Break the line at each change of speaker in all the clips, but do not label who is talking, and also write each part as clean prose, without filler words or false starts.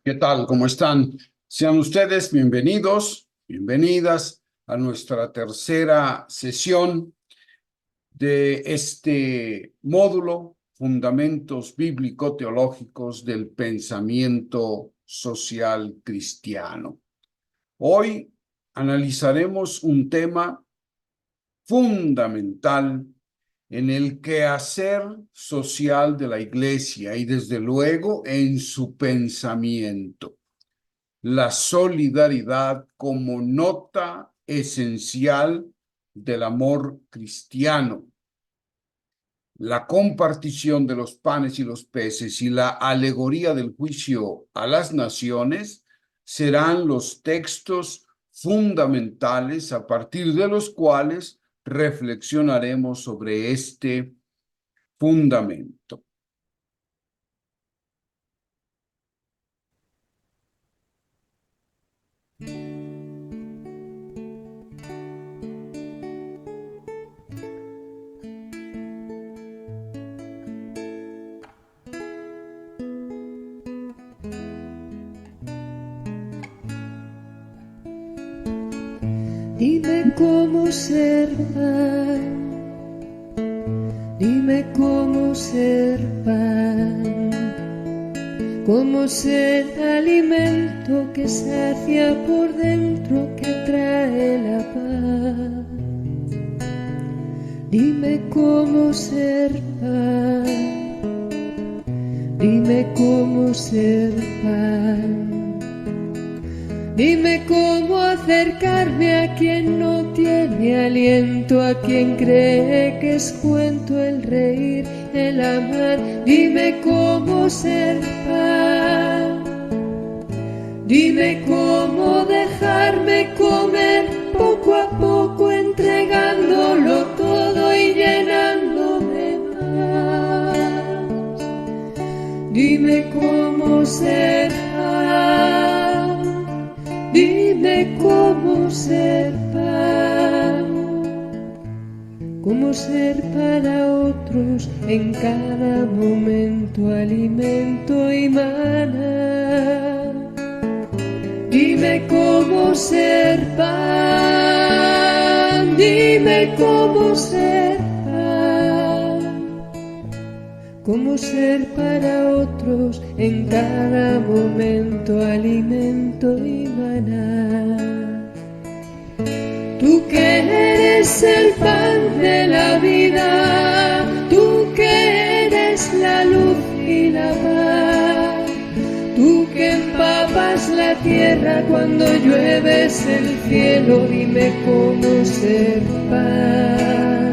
¿Qué tal? ¿Cómo están? Sean ustedes bienvenidos, bienvenidas a nuestra tercera sesión de este módulo, Fundamentos Bíblico-Teológicos del Pensamiento Social Cristiano. Hoy analizaremos un tema fundamental en el quehacer social de la Iglesia y desde luego en su pensamiento: la solidaridad como nota esencial del amor cristiano. La compartición de los panes y los peces y la alegoría del juicio a las naciones serán los textos fundamentales a partir de los cuales reflexionaremos sobre este fundamento.
Dime cómo ser pan, dime cómo ser pan, cómo ser alimento que sacia por dentro, que trae la paz. Dime cómo ser pan, dime cómo ser pan. Dime cómo acercarme a quien no tiene aliento, a quien cree que es cuento el reír, el amar. Dime cómo ser pan. Dime cómo dejarme comer poco a poco, entregándolo todo y llenándome más. Dime cómo ser pan. Dime cómo ser pan, cómo ser para otros en cada momento alimento y maná. Dime cómo ser pan, dime cómo ser pan, cómo ser para otros en cada momento alimento y maná. Tú que eres el pan de la vida, tú que eres la luz y la paz, tú que empapas la tierra cuando llueves el cielo. Dime cómo ser pan.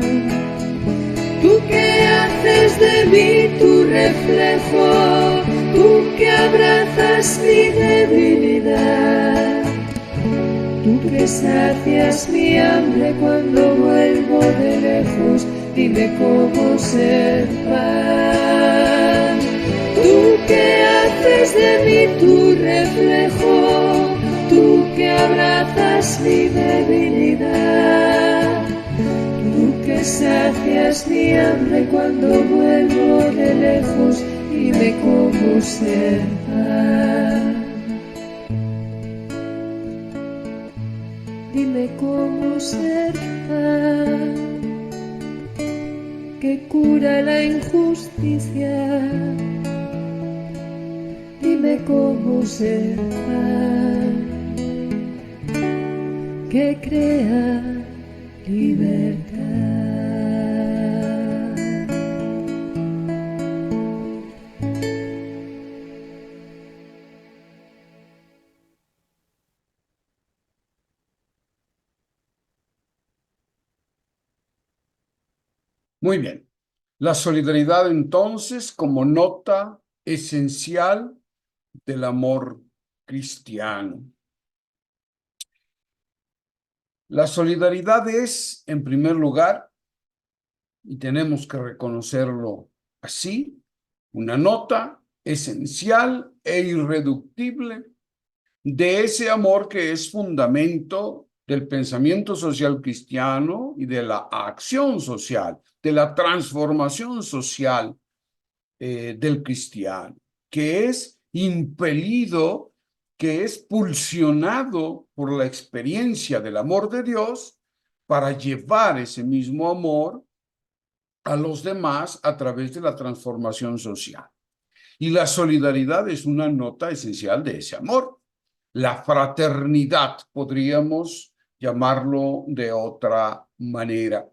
Tú que haces de mí tu reflejo, tú que abrazas mi debilidad, tú que sacias mi hambre cuando vuelvo de lejos. Dime cómo ser pan. Tú que haces de mí tu reflejo, tú que abrazas mi debilidad, tú que sacias mi hambre cuando vuelvo de lejos. Dime cómo ser pan. Dime cómo ser pan, que cura la injusticia. Dime cómo ser pan, que crea libertad.
Muy bien. La solidaridad entonces como nota esencial del amor cristiano. La solidaridad es, en primer lugar, y tenemos que reconocerlo así, una nota esencial e irreductible de ese amor que es fundamento del pensamiento social cristiano y de la acción social, de la transformación social del cristiano, que es impelido, que es pulsionado por la experiencia del amor de Dios para llevar ese mismo amor a los demás a través de la transformación social. Y la solidaridad es una nota esencial de ese amor. La fraternidad, podríamos llamarlo de otra manera.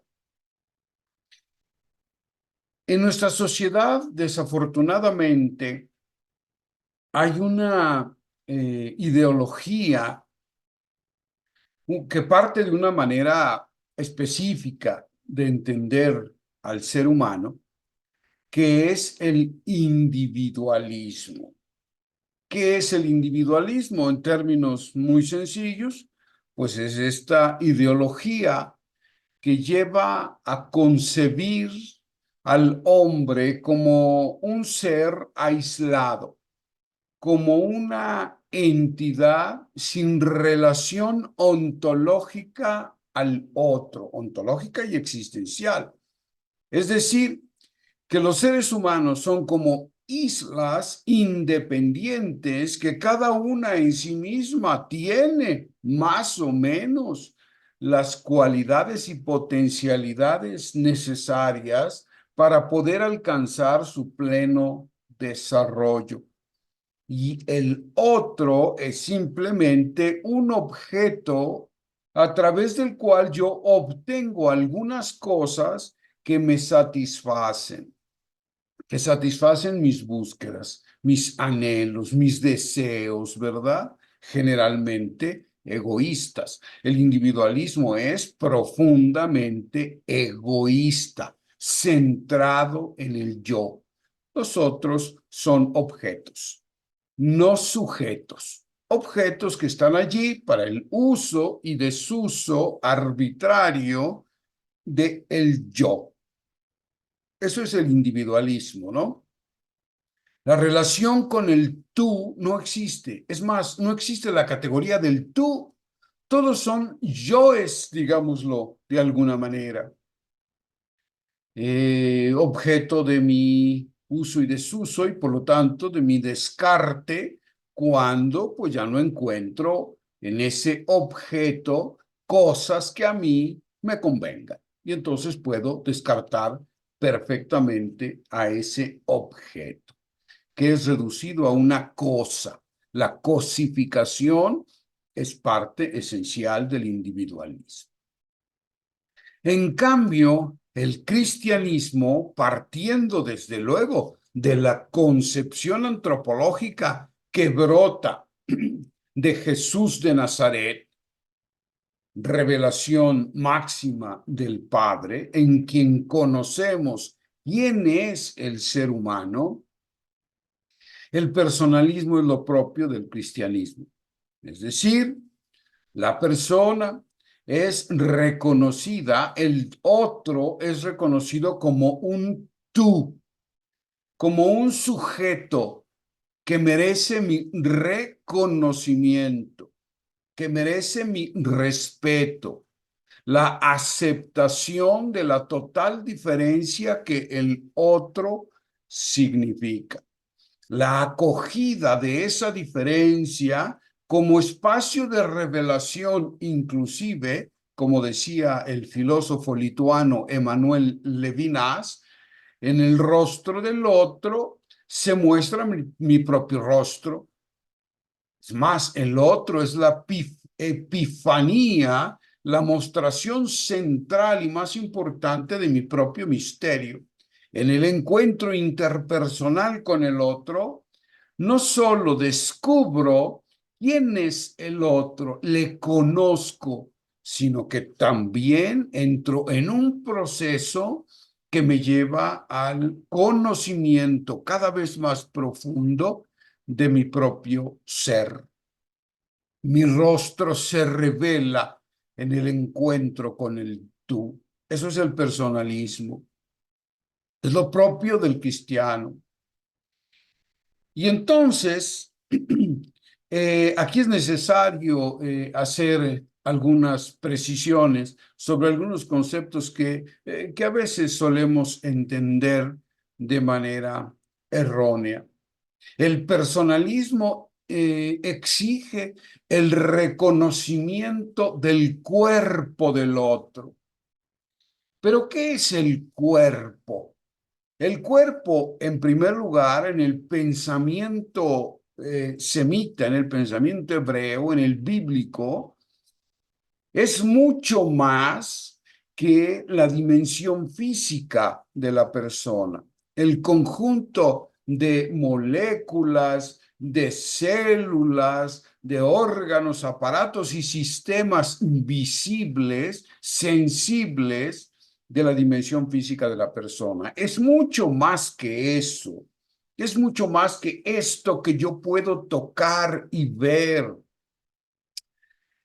En nuestra sociedad, desafortunadamente, hay una ideología que parte de una manera específica de entender al ser humano, que es el individualismo. ¿Qué es el individualismo? En términos muy sencillos, pues es esta ideología que lleva a concebir al hombre como un ser aislado, como una entidad sin relación ontológica al otro, ontológica y existencial. Es decir, que los seres humanos son como islas independientes que cada una en sí misma tiene más o menos las cualidades y potencialidades necesarias para poder alcanzar su pleno desarrollo. Y el otro es simplemente un objeto a través del cual yo obtengo algunas cosas que me satisfacen, mis búsquedas, mis anhelos, mis deseos, ¿verdad? Generalmente egoístas. El individualismo es profundamente egoísta, centrado en el yo. Los otros son objetos, no sujetos. Objetos que están allí para el uso y desuso arbitrario del yo. Eso es el individualismo, ¿no? La relación con el tú no existe. Es más, no existe la categoría del tú. Todos son yoes, digámoslo de alguna manera. Objeto de mi uso y desuso y por lo tanto de mi descarte cuando pues ya no encuentro en ese objeto cosas que a mí me convengan. Y entonces puedo descartar perfectamente a ese objeto, que es reducido a una cosa. La cosificación es parte esencial del individualismo. En cambio, el cristianismo, partiendo desde luego de la concepción antropológica que brota de Jesús de Nazaret, revelación máxima del Padre, en quien conocemos quién es el ser humano, el personalismo es lo propio del cristianismo. Es decir, la persona es reconocida, el otro es reconocido como un tú, como un sujeto que merece mi reconocimiento, que merece mi respeto, la aceptación de la total diferencia que el otro significa, la acogida de esa diferencia como espacio de revelación, inclusive, como decía el filósofo lituano Emanuel Levinas, en el rostro del otro se muestra mi propio rostro. Es más, el otro es la epifanía, la mostración central y más importante de mi propio misterio. En el encuentro interpersonal con el otro, no solo descubro quién es el otro, le conozco, sino que también entro en un proceso que me lleva al conocimiento cada vez más profundo de mi propio ser. Mi rostro se revela en el encuentro con el tú. Eso es el personalismo. Es lo propio del cristiano. Y entonces, aquí es necesario hacer algunas precisiones sobre algunos conceptos que a veces solemos entender de manera errónea. El personalismo exige el reconocimiento del cuerpo del otro. ¿Pero qué es el cuerpo? El cuerpo, en primer lugar, en el pensamiento semita, en el pensamiento hebreo, en el bíblico, es mucho más que la dimensión física de la persona. El conjunto de moléculas, de células, de órganos, aparatos y sistemas visibles, sensibles de la dimensión física de la persona. Es mucho más que eso. Es mucho más que esto que yo puedo tocar y ver.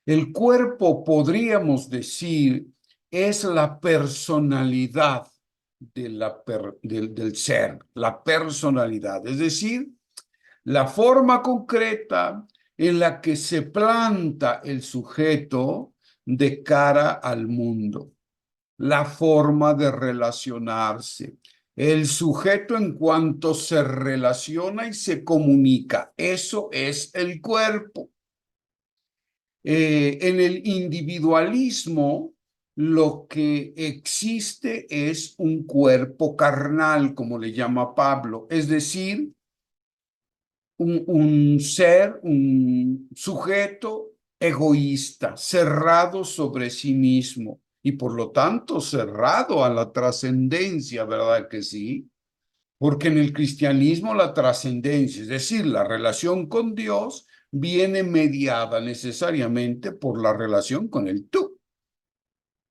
El cuerpo, podríamos decir, es la personalidad del ser, la personalidad, es decir, la forma concreta en la que se planta el sujeto de cara al mundo, la forma de relacionarse. El sujeto en cuanto se relaciona y se comunica, eso es el cuerpo. En el individualismo, lo que existe es un cuerpo carnal, como le llama Pablo, es decir, un ser, un sujeto egoísta, cerrado sobre sí mismo y por lo tanto cerrado a la trascendencia, ¿verdad que sí? Porque en el cristianismo la trascendencia, es decir, la relación con Dios, viene mediada necesariamente por la relación con el tú.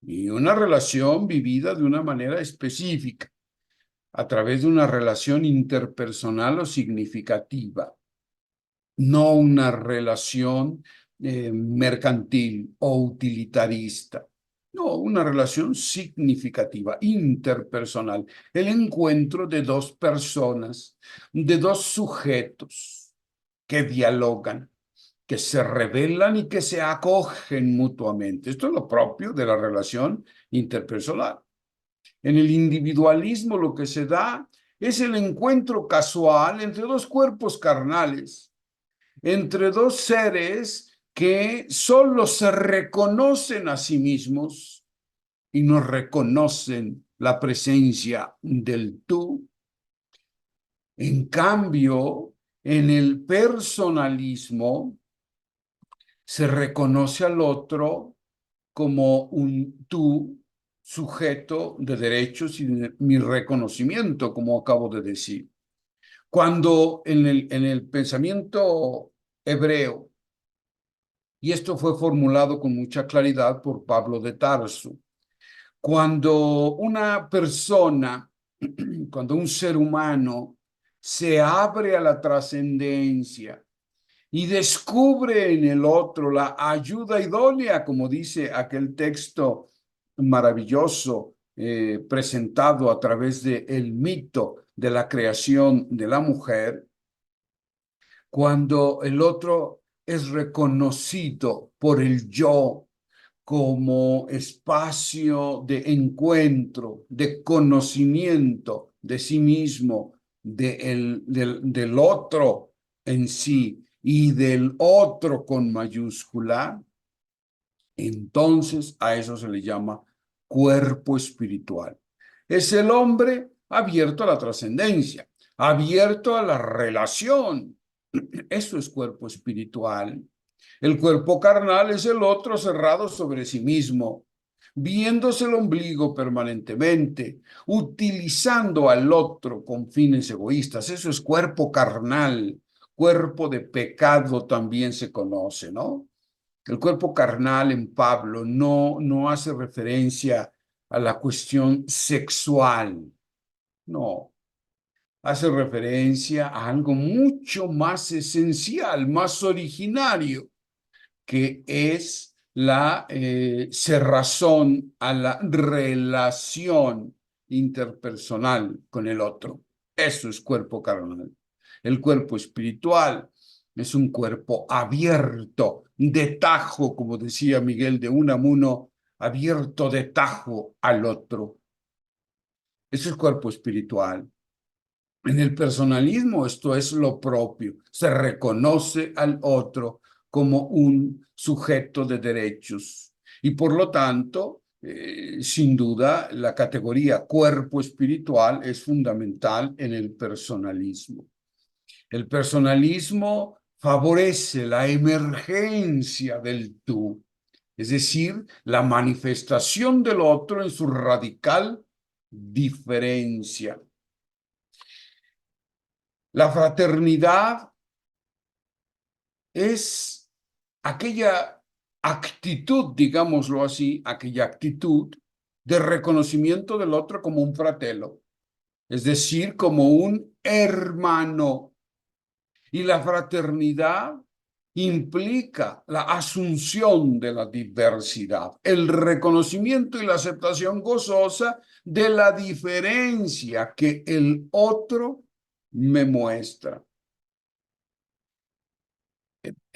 Y una relación vivida de una manera específica, a través de una relación interpersonal o significativa, no una relación mercantil o utilitarista. No, una relación significativa, interpersonal, el encuentro de dos personas, de dos sujetos que dialogan, que se revelan y que se acogen mutuamente. Esto es lo propio de la relación interpersonal. En el individualismo lo que se da es el encuentro casual entre dos cuerpos carnales, entre dos seres que solo se reconocen a sí mismos y no reconocen la presencia del tú. En cambio, en el personalismo se reconoce al otro como un tú sujeto de derechos y de mi reconocimiento, como acabo de decir. Cuando en el pensamiento hebreo, y esto fue formulado con mucha claridad por Pablo de Tarso, cuando una persona, cuando un ser humano se abre a la trascendencia y descubre en el otro la ayuda idónea, como dice aquel texto maravilloso presentado a través del mito de la creación de la mujer, cuando el otro es reconocido por el yo como espacio de encuentro, de conocimiento de sí mismo, del otro en sí y del otro con mayúscula, entonces a eso se le llama cuerpo espiritual. Es el hombre abierto a la trascendencia, abierto a la relación. Eso es cuerpo espiritual. El cuerpo carnal es el otro cerrado sobre sí mismo, viéndose el ombligo permanentemente, utilizando al otro con fines egoístas. Eso es cuerpo carnal, cuerpo de pecado también se conoce, ¿no? El cuerpo carnal en Pablo no hace referencia a la cuestión sexual, no, hace referencia a algo mucho más esencial, más originario, que es la cerrazón a la relación interpersonal con el otro. Eso es cuerpo carnal. El cuerpo espiritual es un cuerpo abierto, de tajo, como decía Miguel de Unamuno, abierto de tajo al otro. Eso es cuerpo espiritual. En el personalismo esto es lo propio, se reconoce al otro como un sujeto de derechos y por lo tanto, sin duda, la categoría cuerpo espiritual es fundamental en el personalismo. El personalismo favorece la emergencia del tú, es decir, la manifestación del otro en su radical diferencia. La fraternidad es aquella actitud, digámoslo así, aquella actitud de reconocimiento del otro como un fratello, es decir, como un hermano. Y la fraternidad implica la asunción de la diversidad, el reconocimiento y la aceptación gozosa de la diferencia que el otro me muestra.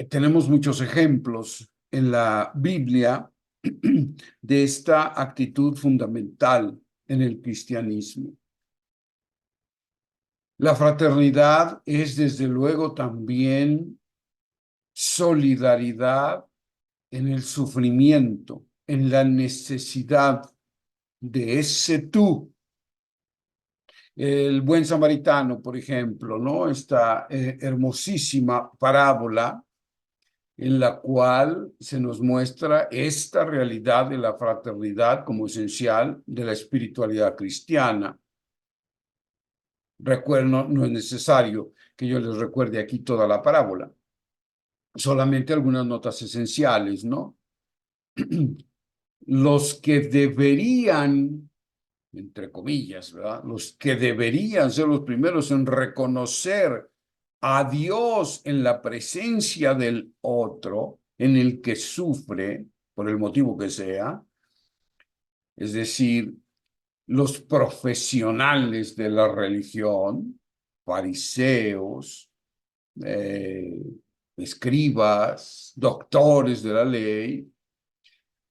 Tenemos muchos ejemplos en la Biblia de esta actitud fundamental en el cristianismo. La fraternidad es desde luego también solidaridad en el sufrimiento, en la necesidad de ese tú. El buen samaritano, por ejemplo, ¿no? Esta hermosísima parábola en la cual se nos muestra esta realidad de la fraternidad como esencial de la espiritualidad cristiana. Recuerdo, no es necesario que yo les recuerde aquí toda la parábola, solamente algunas notas esenciales, ¿no? Los que deberían, entre comillas, ¿verdad? Los que deberían ser los primeros en reconocer a Dios en la presencia del otro, en el que sufre, por el motivo que sea, es decir, los profesionales de la religión, fariseos, escribas, doctores de la ley,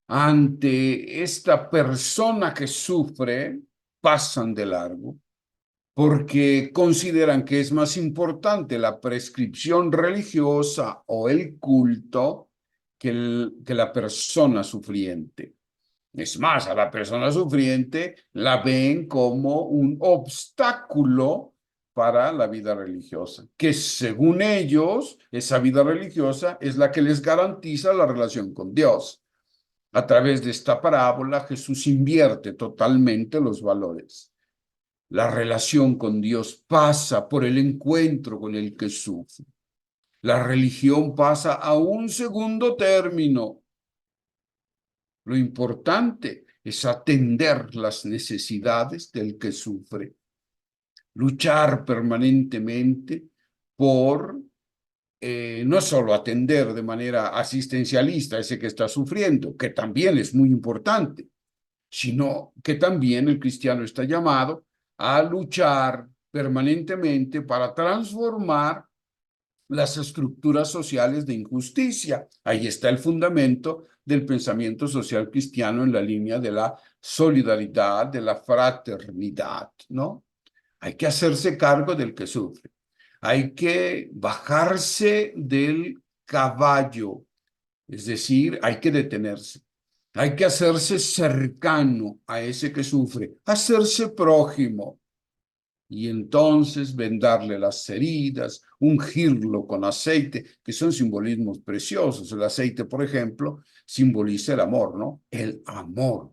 ante esta persona que sufre, pasan de largo porque consideran que es más importante la prescripción religiosa o el culto que la persona sufriente. Es más, a la persona sufriente la ven como un obstáculo para la vida religiosa, que según ellos, esa vida religiosa es la que les garantiza la relación con Dios. A través de esta parábola, Jesús invierte totalmente los valores. La relación con Dios pasa por el encuentro con el que sufre. La religión pasa a un segundo término. Lo importante es atender las necesidades del que sufre, luchar permanentemente por no solo atender de manera asistencialista a ese que está sufriendo, que también es muy importante, sino que también el cristiano está llamado a luchar permanentemente para transformar las estructuras sociales de injusticia. Ahí está el fundamento del pensamiento social cristiano en la línea de la solidaridad, de la fraternidad, ¿no? Hay que hacerse cargo del que sufre. Hay que bajarse del caballo, es decir, hay que detenerse. Hay que hacerse cercano a ese que sufre, hacerse prójimo. Y entonces vendarle las heridas, ungirlo con aceite, que son simbolismos preciosos. El aceite, por ejemplo, simboliza el amor, ¿no? El amor.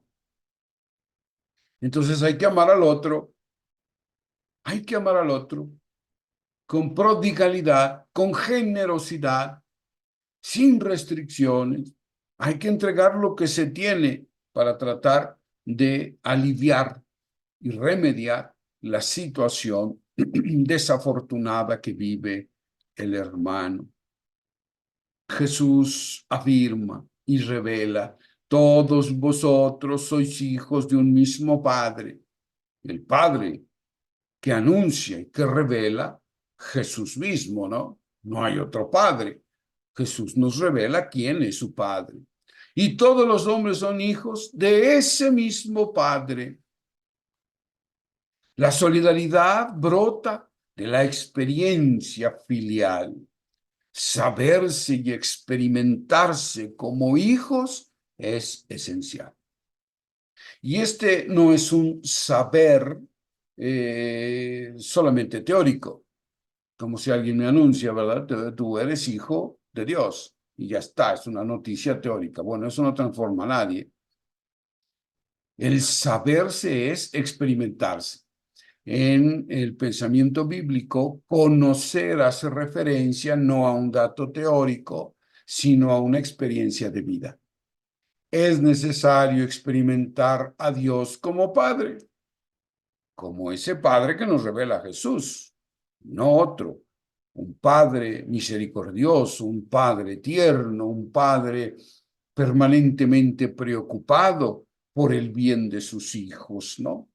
Entonces hay que amar al otro, hay que amar al otro con prodigalidad, con generosidad, sin restricciones. Hay que entregar lo que se tiene para tratar de aliviar y remediar la situación desafortunada que vive el hermano. Jesús afirma y revela: todos vosotros sois hijos de un mismo Padre. El Padre que anuncia y que revela Jesús mismo, ¿no? No hay otro Padre. Jesús nos revela quién es su Padre. Y todos los hombres son hijos de ese mismo Padre. La solidaridad brota de la experiencia filial. Saberse y experimentarse como hijos es esencial. Y este no es un saber solamente teórico, como si alguien me anuncia, ¿verdad? Tú eres hijo de Dios y ya está, es una noticia teórica. Bueno, eso no transforma a nadie. El saberse es experimentarse. En el pensamiento bíblico, conocer hace referencia no a un dato teórico, sino a una experiencia de vida. Es necesario experimentar a Dios como Padre, como ese Padre que nos revela Jesús, no otro. Un Padre misericordioso, un Padre tierno, un Padre permanentemente preocupado por el bien de sus hijos, ¿no?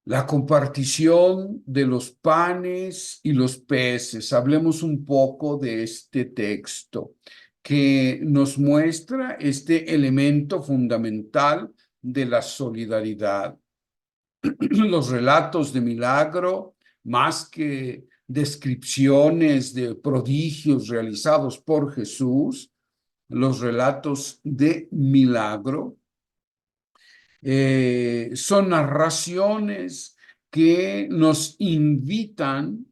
La compartición de los panes y los peces. Hablemos un poco de este texto que nos muestra este elemento fundamental de la solidaridad. Los relatos de milagro, más que descripciones de prodigios realizados por Jesús, los relatos de milagro son narraciones que nos invitan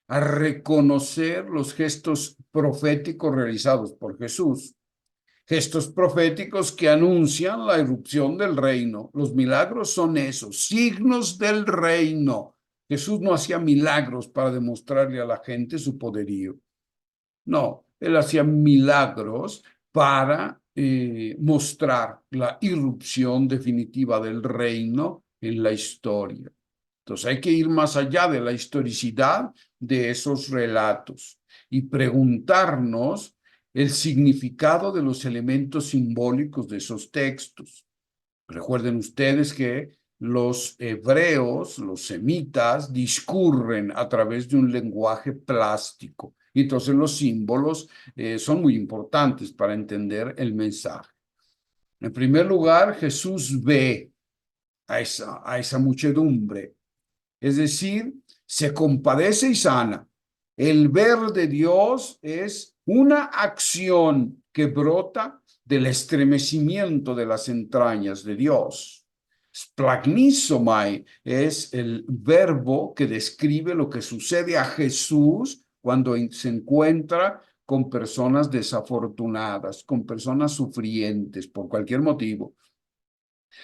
a reconocer los gestos proféticos realizados por Jesús, gestos proféticos que anuncian la irrupción del reino. Los milagros son esos, signos del reino. Jesús no hacía milagros para demostrarle a la gente su poderío. No, él hacía milagros para mostrar la irrupción definitiva del reino en la historia. Entonces hay que ir más allá de la historicidad de esos relatos y preguntarnos el significado de los elementos simbólicos de esos textos. Recuerden ustedes que los hebreos, los semitas, discurren a través de un lenguaje plástico. Y entonces los símbolos son muy importantes para entender el mensaje. En primer lugar, Jesús ve a esa muchedumbre, es decir, se compadece y sana. El ver de Dios es una acción que brota del estremecimiento de las entrañas de Dios. Splagnisomai es el verbo que describe lo que sucede a Jesús cuando se encuentra con personas desafortunadas, con personas sufrientes por cualquier motivo.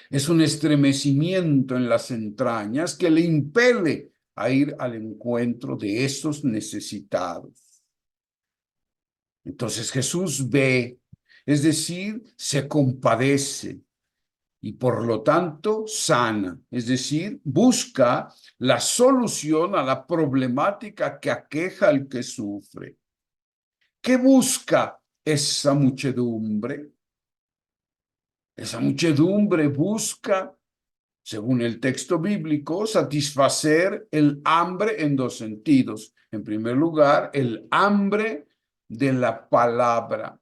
Es un estremecimiento en las entrañas que le impele a ir al encuentro de esos necesitados. Entonces Jesús ve, es decir, se compadece y por lo tanto sana, es decir, busca la solución a la problemática que aqueja al que sufre. ¿Qué busca esa muchedumbre? Esa muchedumbre busca, según el texto bíblico, satisfacer el hambre en dos sentidos. En primer lugar, el hambre de la palabra.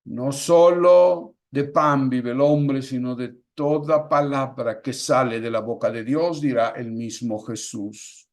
No solo de pan vive el hombre, sino de toda palabra que sale de la boca de Dios, dirá el mismo Jesús.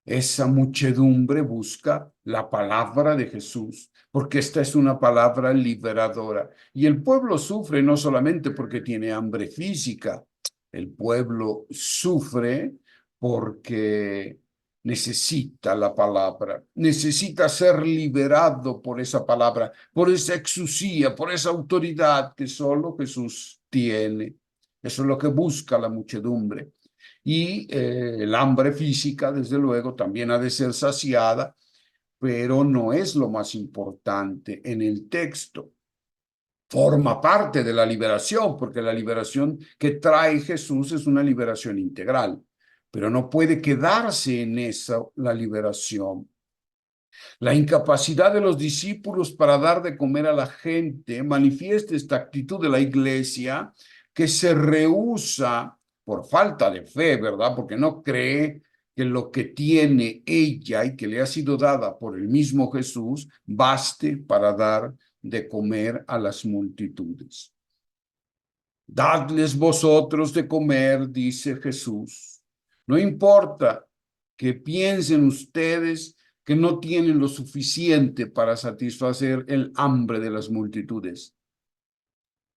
Esa muchedumbre busca la palabra de Jesús, porque esta es una palabra liberadora. Y el pueblo sufre no solamente porque tiene hambre física, el pueblo sufre porque necesita la palabra, necesita ser liberado por esa palabra, por esa exusía, por esa autoridad que solo Jesús tiene. Eso es lo que busca la muchedumbre. Y el hambre física, desde luego, también ha de ser saciada, pero no es lo más importante en el texto. Forma parte de la liberación, porque la liberación que trae Jesús es una liberación integral, pero no puede quedarse en esa la liberación. La incapacidad de los discípulos para dar de comer a la gente manifiesta esta actitud de la iglesia que se rehúsa por falta de fe, ¿verdad? Porque no cree que lo que tiene ella y que le ha sido dada por el mismo Jesús baste para dar de comer a las multitudes. Dadles vosotros de comer, dice Jesús. No importa que piensen ustedes que no tienen lo suficiente para satisfacer el hambre de las multitudes.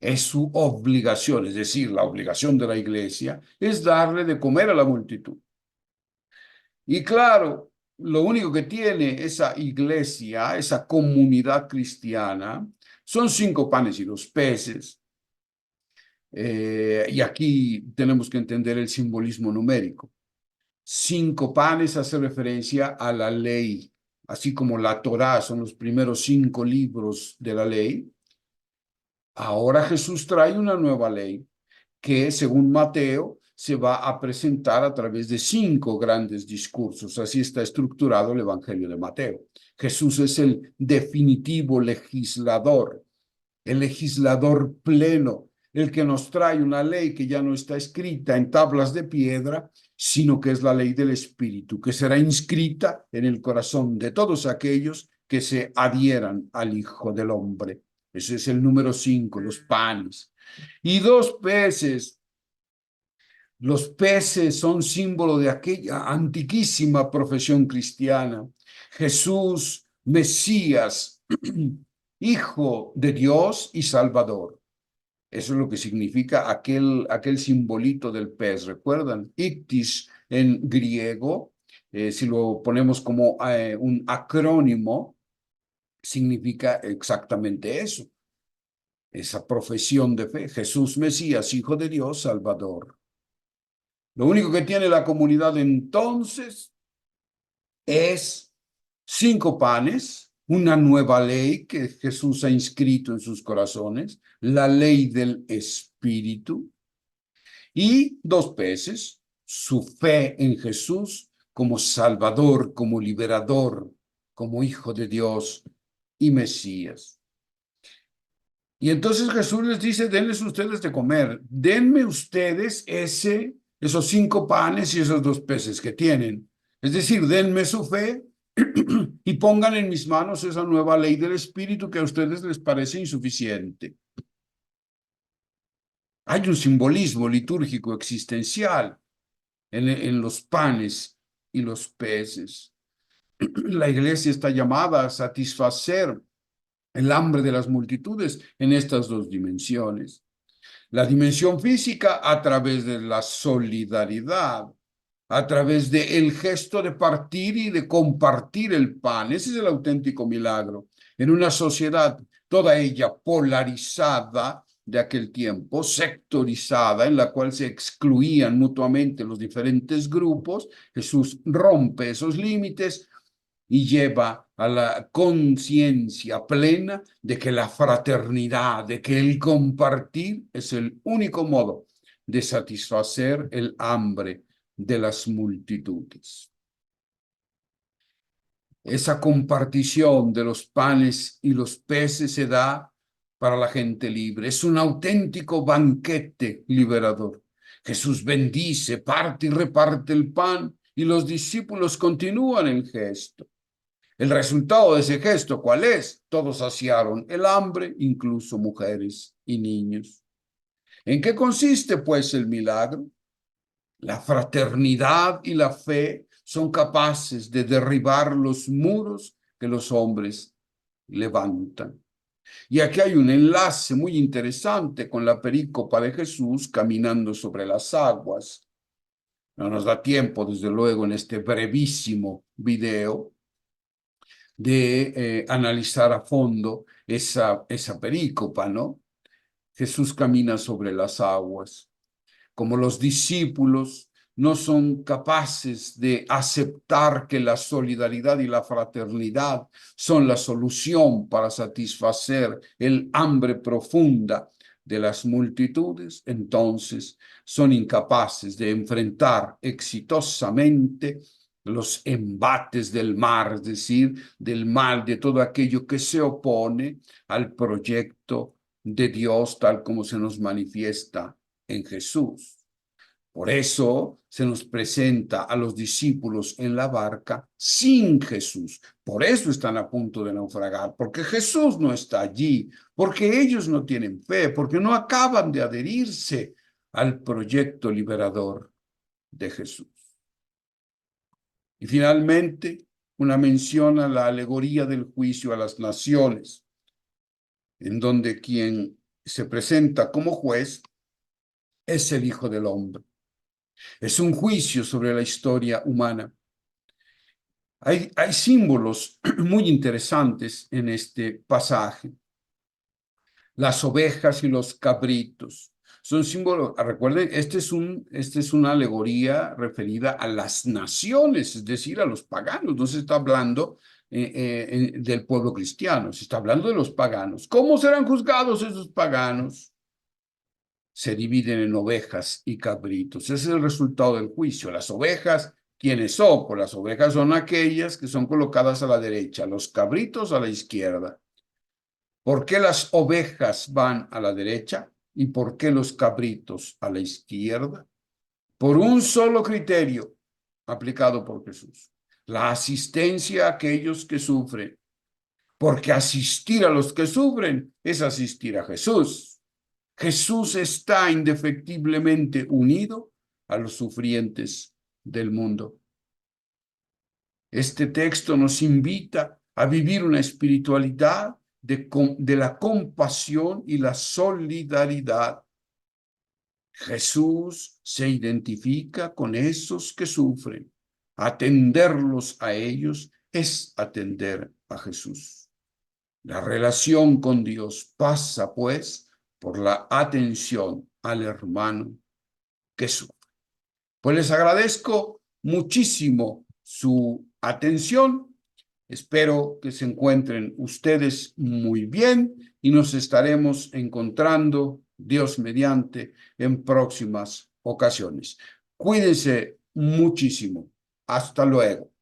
Es su obligación, es decir, la obligación de la iglesia, es darle de comer a la multitud. Y claro, lo único que tiene esa iglesia, esa comunidad cristiana, son 5 panes y 2 peces. Y aquí tenemos que entender el simbolismo numérico. 5 panes hace referencia a la ley, así como la Torá son los primeros 5 libros de la ley. Ahora Jesús trae una nueva ley que, según Mateo, se va a presentar a través de 5 grandes discursos. Así está estructurado el Evangelio de Mateo. Jesús es el definitivo legislador, el legislador pleno, el que nos trae una ley que ya no está escrita en tablas de piedra, sino que es la ley del Espíritu, que será inscrita en el corazón de todos aquellos que se adhieran al Hijo del Hombre. Ese es el número 5, los panes. Y 2 peces. Los peces son símbolo de aquella antiquísima profesión cristiana. Jesús, Mesías, Hijo de Dios y Salvador. Eso es lo que significa aquel simbolito del pez. ¿Recuerdan? Ictis en griego, si lo ponemos como un acrónimo, significa exactamente eso. Esa profesión de fe. Jesús, Mesías, Hijo de Dios, Salvador. Lo único que tiene la comunidad entonces es 5 panes, una nueva ley que Jesús ha inscrito en sus corazones, la ley del Espíritu, y 2 peces, su fe en Jesús como Salvador, como liberador, como Hijo de Dios y Mesías. Y entonces Jesús les dice, denles ustedes de comer, denme ustedes esos 5 panes y esos 2 peces que tienen. Es decir, denme su fe y pongan en mis manos esa nueva ley del Espíritu que a ustedes les parece insuficiente. Hay un simbolismo litúrgico existencial en los panes y los peces. La iglesia está llamada a satisfacer el hambre de las multitudes en estas 2 dimensiones. La dimensión física a través de la solidaridad, a través del gesto de partir y de compartir el pan. Ese es el auténtico milagro. En una sociedad toda ella polarizada de aquel tiempo, sectorizada, en la cual se excluían mutuamente los diferentes grupos, Jesús rompe esos límites y lleva a la conciencia plena de que la fraternidad, de que el compartir es el único modo de satisfacer el hambre de las multitudes. Esa compartición de los panes y los peces se da para la gente libre. Es un auténtico banquete liberador. Jesús bendice, parte y reparte el pan y los discípulos continúan el gesto. El resultado de ese gesto, ¿cuál es? Todos saciaron el hambre, incluso mujeres y niños. ¿En qué consiste, pues, el milagro? La fraternidad y la fe son capaces de derribar los muros que los hombres levantan. Y aquí hay un enlace muy interesante con la perícopa de Jesús caminando sobre las aguas. No nos da tiempo, desde luego, en este brevísimo video, de analizar a fondo esa perícopa, ¿no? Jesús camina sobre las aguas. Como los discípulos no son capaces de aceptar que la solidaridad y la fraternidad son la solución para satisfacer el hambre profunda de las multitudes, entonces son incapaces de enfrentar exitosamente los embates del mar, es decir, del mal, de todo aquello que se opone al proyecto de Dios tal como se nos manifiesta en Jesús. Por eso se nos presenta a los discípulos en la barca sin Jesús. Por eso están a punto de naufragar, porque Jesús no está allí, porque ellos no tienen fe, porque no acaban de adherirse al proyecto liberador de Jesús. Y finalmente, una mención a la alegoría del juicio a las naciones, en donde quien se presenta como juez es el Hijo del Hombre. Es un juicio sobre la historia humana. Hay símbolos muy interesantes en este pasaje. Las ovejas y los cabritos son símbolos. Recuerden, esta es una alegoría referida a las naciones, es decir, a los paganos. No se está hablando del pueblo cristiano, se está hablando de los paganos. ¿Cómo serán juzgados esos paganos? Se dividen en ovejas y cabritos. Ese es el resultado del juicio. Las ovejas, ¿quiénes son? Pues las ovejas son aquellas que son colocadas a la derecha, los cabritos a la izquierda. ¿Por qué las ovejas van a la derecha y por qué los cabritos a la izquierda? Por un solo criterio aplicado por Jesús: la asistencia a aquellos que sufren, porque asistir a los que sufren es asistir a Jesús. Jesús está indefectiblemente unido a los sufrientes del mundo. Este texto nos invita a vivir una espiritualidad de la compasión y la solidaridad. Jesús se identifica con esos que sufren. Atenderlos a ellos es atender a Jesús. La relación con Dios pasa, pues, por la atención al hermano que sufre. Pues les agradezco muchísimo su atención. Espero que se encuentren ustedes muy bien y nos estaremos encontrando, Dios mediante, en próximas ocasiones. Cuídense muchísimo. Hasta luego.